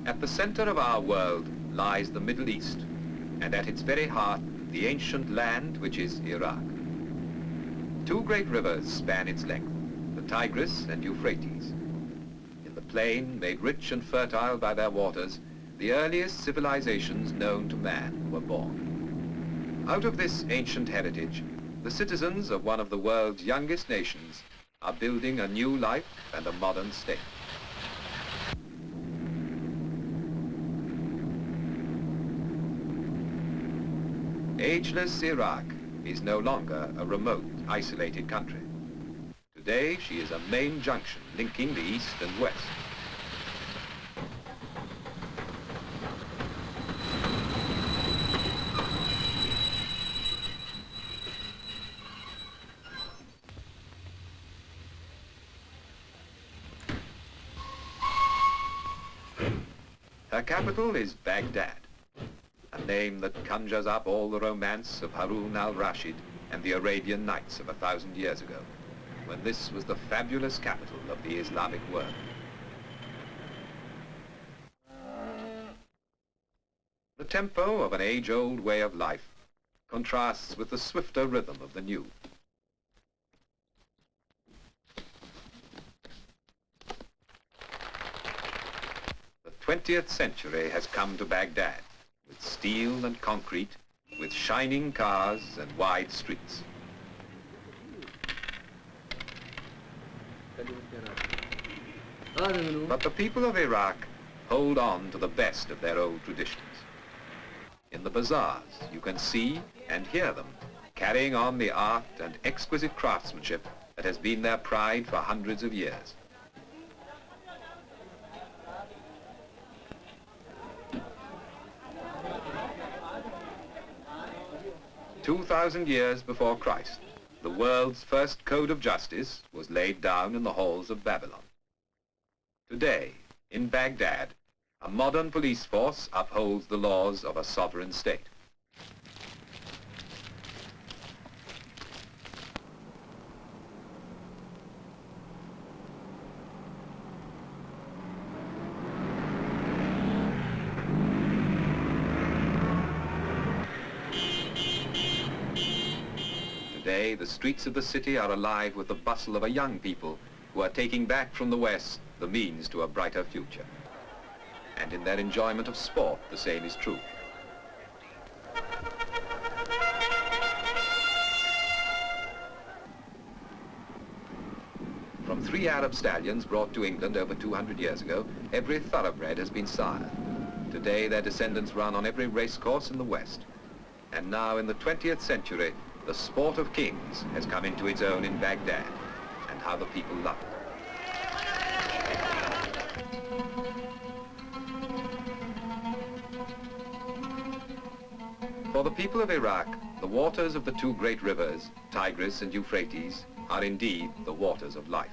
At the center of our world lies the Middle East, and at its very heart, the ancient land which is Iraq. Two great rivers span its length, the Tigris and Euphrates. In the plain, made rich and fertile by their waters, the earliest civilizations known to man were born. Out of this ancient heritage, the citizens of one of the world's youngest nations are building a new life and a modern state. Ageless Iraq is no longer a remote, isolated country. Today, she is a main junction linking the East and West. Her capital is Baghdad, a name that conjures up all the romance of Harun al-Rashid and the Arabian Nights of 1,000 years ago, when this was the fabulous capital of the Islamic world. The tempo of an age-old way of life contrasts with the swifter rhythm of the new. The 20th century has come to Baghdad, with steel and concrete, with shining cars and wide streets. But the people of Iraq hold on to the best of their old traditions. In the bazaars, you can see and hear them carrying on the art and exquisite craftsmanship that has been their pride for hundreds of years. "2,000 years before Christ, the world's first code of justice was laid down in the halls of Babylon. Today, in Baghdad, a modern police force upholds the laws of a sovereign state. Today, the streets of the city are alive with the bustle of a young people who are taking back from the West the means to a brighter future. And in their enjoyment of sport, the same is true. From 3 Arab stallions brought to England over 200 years ago, every thoroughbred has been sired. Today, their descendants run on every racecourse in the West. And now, in the 20th century, the sport of kings has come into its own in Baghdad, and how the people love it. For the people of Iraq, the waters of the two great rivers, Tigris and Euphrates, are indeed the waters of life.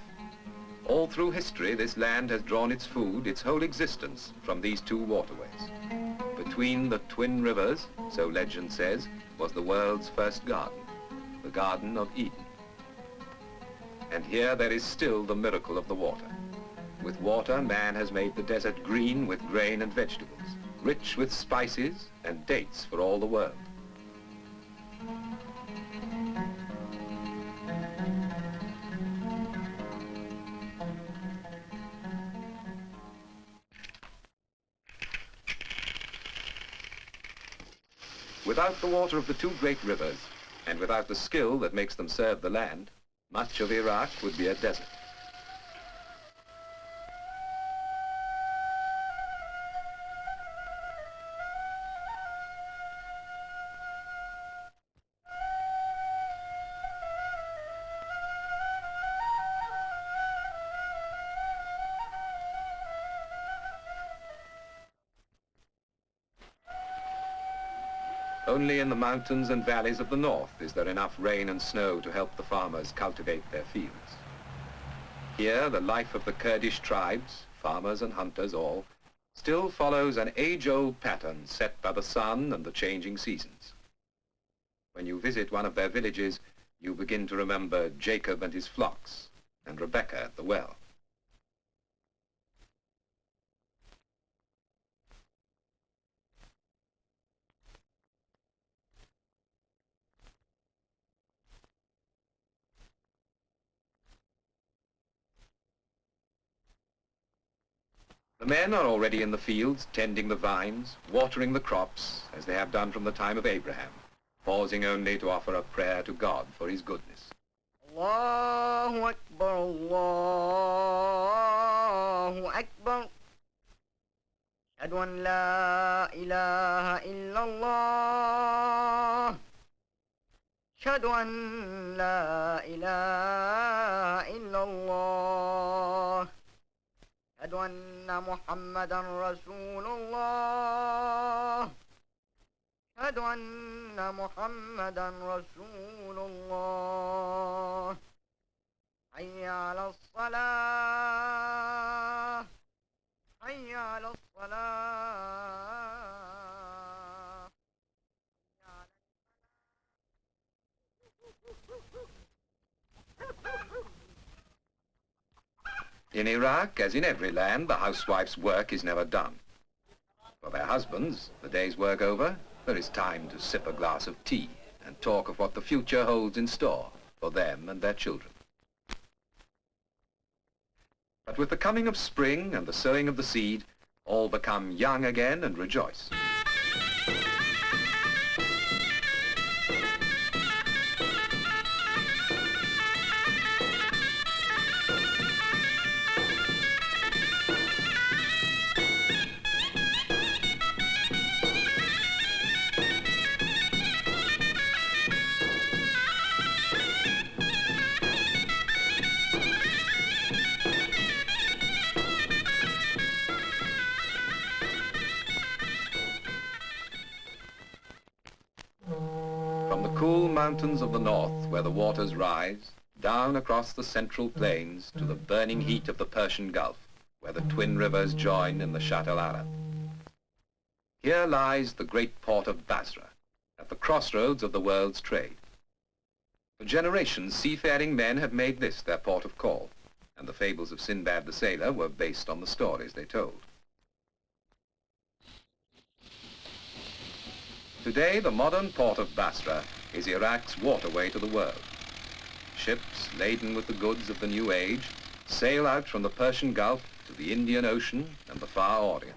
All through history, this land has drawn its food, its whole existence, from these two waterways. Between the twin rivers, so legend says, was the world's first garden, the Garden of Eden. And here there is still the miracle of the water. With water, man has made the desert green with grain and vegetables, rich with spices and dates for all the world. Without the water of the two great rivers, and without the skill that makes them serve the land, much of Iraq would be a desert. Only in the mountains and valleys of the north is there enough rain and snow to help the farmers cultivate their fields. Here, the life of the Kurdish tribes, farmers and hunters all, still follows an age-old pattern set by the sun and the changing seasons. When you visit one of their villages, you begin to remember Jacob and his flocks, and Rebecca at the well. The men are already in the fields, tending the vines, watering the crops, as they have done from the time of Abraham, pausing only to offer a prayer to God for his goodness. Allahu Akbar, Allahu Akbar. Ashhadu an la ilaha illallah. Ashhadu an la ilaha illallah. Ashhadu anna Muhammadan Rasulullah. أشهد أن محمدا رسول الله. حي على الصلاة، حي على الصلاة. In Iraq, as in every land, the housewife's work is never done. For their husbands, the day's work over, there is time to sip a glass of tea and talk of what the future holds in store for them and their children. But with the coming of spring and the sowing of the seed, all become young again and rejoice. From the cool mountains of the north, where the waters rise, down across the central plains to the burning heat of the Persian Gulf, where the twin rivers join in the Shatt al-Arab. Here lies the great port of Basra, at the crossroads of the world's trade. For generations, seafaring men had made this their port of call, and the fables of Sinbad the Sailor were based on the stories they told. Today, the modern port of Basra is Iraq's waterway to the world. Ships laden with the goods of the new age sail out from the Persian Gulf to the Indian Ocean and the Far Orient.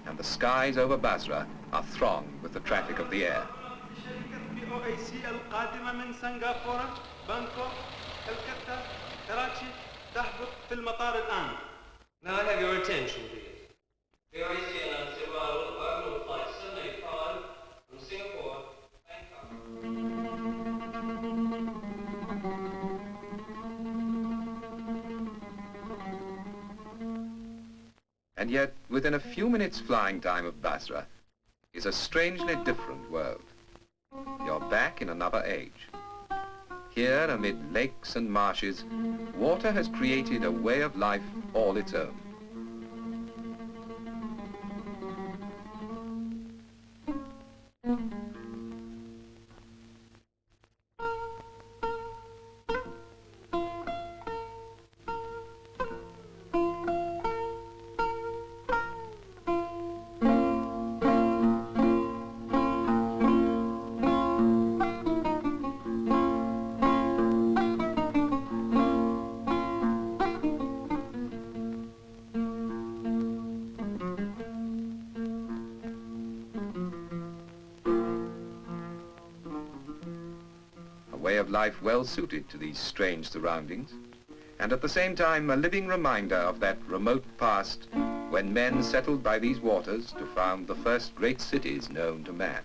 And the skies over Basra are thronged with the traffic of the air. Now I have your attention, please. The OAC announced the arrival of Arnold Flight 785 from Singapore, Bangkok. And yet, within a few minutes flying time of Basra is a strangely different world. You're back in another age. Here, amid lakes and marshes, water has created a way of life all its own. A way of life well suited to these strange surroundings, and at the same time a living reminder of that remote past when men settled by these waters to found the first great cities known to man.